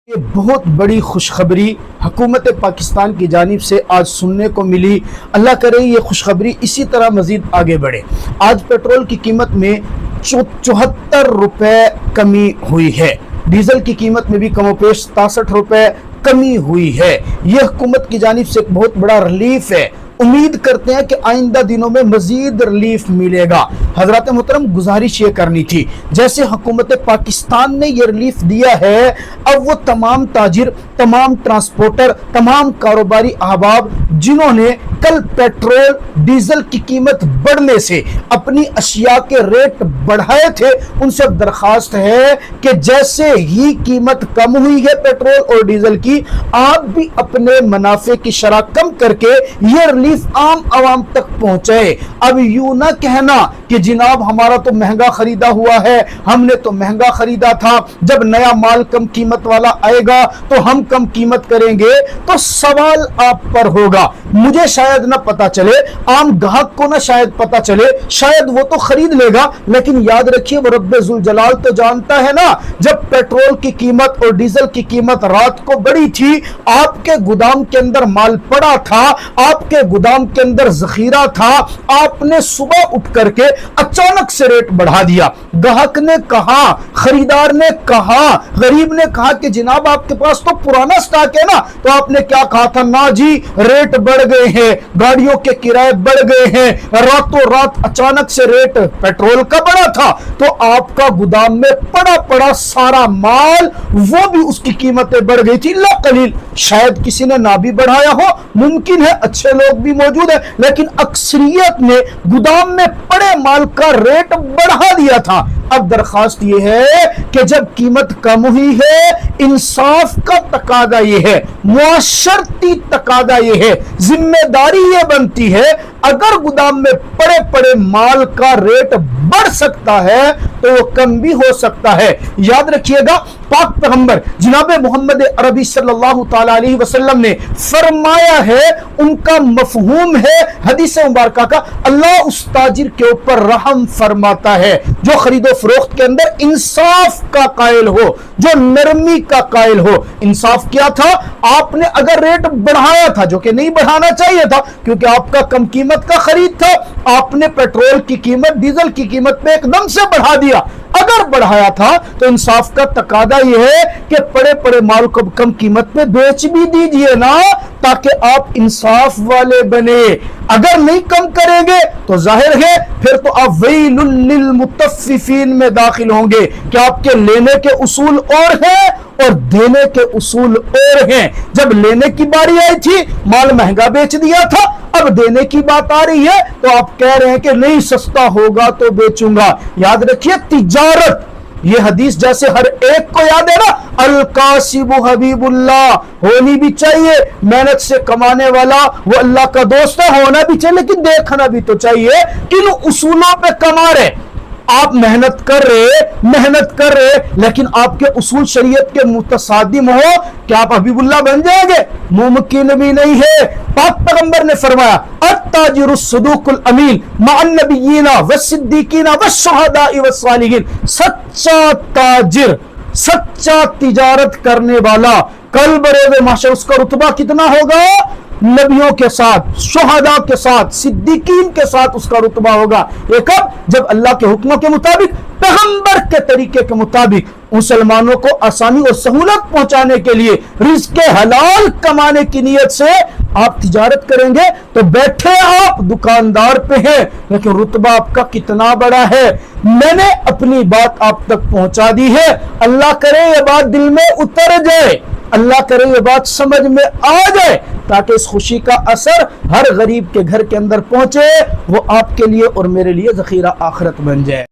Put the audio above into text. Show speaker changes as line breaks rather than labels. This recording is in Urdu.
یہ بہت بڑی خوشخبری حکومت پاکستان کی جانب سے آج سننے کو ملی۔ اللہ کرے یہ خوشخبری اسی طرح مزید آگے بڑھے۔ آج پیٹرول کی قیمت میں 74 روپے کمی ہوئی ہے، ڈیزل کی قیمت میں بھی کم و بیش 67 روپے کمی ہوئی ہے۔ یہ حکومت کی جانب سے ایک بہت بڑا ریلیف ہے۔ امید کرتے ہیں کہ آئندہ دنوں میں مزید ریلیف ملے گا۔ حضرات محترم، گزارش یہ کرنی تھی، جیسے حکومت پاکستان نے یہ ریلیف دیا ہے، اب وہ تمام تاجر، تمام ٹرانسپورٹر، تمام کاروباری احباب جنہوں نے کل پیٹرول ڈیزل کی قیمت بڑھنے سے اپنی اشیاء کے ریٹ بڑھائے تھے، ان سے درخواست ہے کہ جیسے ہی قیمت کم ہوئی ہے پیٹرول اور ڈیزل کی، آپ بھی اپنے منافع کی شرح کم کر کے یہ ریلیف عام عوام تک پہنچائے۔ اب یوں نہ کہنا کہ جناب ہمارا تو مہنگا خریدا ہوا ہے، ہم نے تو مہنگا خریدا تھا، جب نیا مال کم قیمت والا آئے گا تو ہم کم قیمت کریں گے، تو سوال آپ پر ہوگا۔ مجھے شاید نہ پتا چلے، عام گاہک کو نہ شاید پتا چلے، شاید وہ تو خرید لے گا، لیکن یاد رکھیے وہ رب ذوالجلال تو جانتا ہے نا۔ جب پیٹرول کی قیمت اور ڈیزل کی قیمت رات کو بڑھی تھی، آپ کے گودام کے اندر مال پڑا تھا، آپ کے گودام کے اندر ذخیرہ تھا، آپ نے صبح اٹھ کر کے اچانک سے ریٹ بڑھا دیا۔ گاہک نے کہا، خریدار نے کہا، غریب نے کہا کہ جناب آپ کے پاس تو پرانا سٹاک ہے نا، تو آپ نے کیا کہا تھا؟ نا جی ریٹ بڑھ گئے ہیں، گاڑیوں کے کرائے بڑھ گئے ہیں، راتوں رات اچانک سے ریٹ پیٹرول کا بڑھا تھا، تو آپ کا گودام میں پڑا سارا مال وہ بھی اس کی قیمتیں بڑھ گئی تھی لا قلیل۔ شاید کسی نے نہ بھی بڑھایا ہو، ممکن ہے، اچھے لوگ بھی موجود ہیں، لیکن اکثریت نے گودام میں پڑے مال کا ریٹ بڑھا دیا تھا۔ اب درخواست یہ ہے کہ جب قیمت کم ہوئی ہے، انصاف کا تقاضا یہ ہے، معاشرتی تقاضا یہ ہے، ذمہ داری یہ بنتی ہے، اگر گودام میں پڑے مال کا ریٹ بڑھ سکتا ہے تو وہ کم بھی ہو سکتا ہے۔ یاد رکھیے گا، پاک پیغمبر جناب محمد عربی صلی اللہ تعالی علیہ وسلم نے فرمایا ہے، ان کا مفہوم ہے حدیث مبارکہ کا، اللہ اس تاجر کے اوپر رحم فرماتا ہے جو خرید و فروخت کے اندر انصاف کا قائل ہو، جو نرمی کا قائل ہو۔ انصاف کیا تھا؟ آپ نے اگر ریٹ بڑھایا تھا، جو کہ نہیں بڑھانا چاہیے تھا کیونکہ آپ کا کم قیمت کا خرید تھا، آپ نے پیٹرول کی قیمت ڈیزل کی قیمت میں ایک دم سے بڑھا دیا۔ اگر بڑھایا تھا تو انصاف کا تقاضا یہ ہے کہ پڑے مال کو کم قیمت میں بیچ بھی دیجئے نا، تاکہ آپ انصاف والے بنے۔ اگر نہیں کم کریں گے تو ظاہر ہے پھر تو آپ ویل للمطففین میں داخل ہوں گے کہ آپ کے لینے کے اصول اور ہیں اور دینے کے اصول اور ہیں۔ جب لینے کی باری آئی تھی مال مہنگا بیچ دیا تھا، اب دینے کی بات آ رہی ہے تو آپ کہہ رہے ہیں کہ نہیں سستا ہوگا تو بیچوں گا۔ یاد رکھیے تجارت، یہ حدیث جیسے ہر ایک کو یاد ہے نا، القاسب حبیب اللہ، ہونی بھی چاہیے، محنت سے کمانے والا وہ اللہ کا دوست ہے، ہونا بھی چاہیے، لیکن دیکھنا بھی تو چاہیے کن اصولوں پہ کما رہے۔ آپ محنت کر رہے لیکن آپ کے اصول شریعت کے متصادم ہو، کیا آپ حبیب اللہ بن جائیں گے؟ ممکن بھی نہیں ہے۔ پاک پیغمبر نے فرمایا، التاجر الصدوق الامین مع النبیین والصدیقین والشہداء والصالحین، سچا تاجر، سچا تجارت کرنے والا، کل بروز محشر اس کا رتبہ کتنا ہوگا؟ نبیوں کے ساتھ، شہداء کے ساتھ، صدیقین کے ساتھ اس کا رتبہ ہوگا۔ یہ کب؟ جب اللہ کے حکموں کے مطابق، پیغمبر کے طریقے کے مطابق مسلمانوں کو آسانی اور سہولت پہنچانے کے لیے رزق حلال کمانے کی نیت سے آپ تجارت کریں گے تو بیٹھے آپ دکاندار پہ ہیں، لیکن رتبہ آپ کا کتنا بڑا ہے۔ میں نے اپنی بات آپ تک پہنچا دی ہے، اللہ کرے یہ بات دل میں اتر جائے، اللہ کرے یہ بات سمجھ میں آ جائے، تاکہ اس خوشی کا اثر ہر غریب کے گھر کے اندر پہنچے، وہ آپ کے لیے اور میرے لیے ذخیرہ آخرت بن جائے۔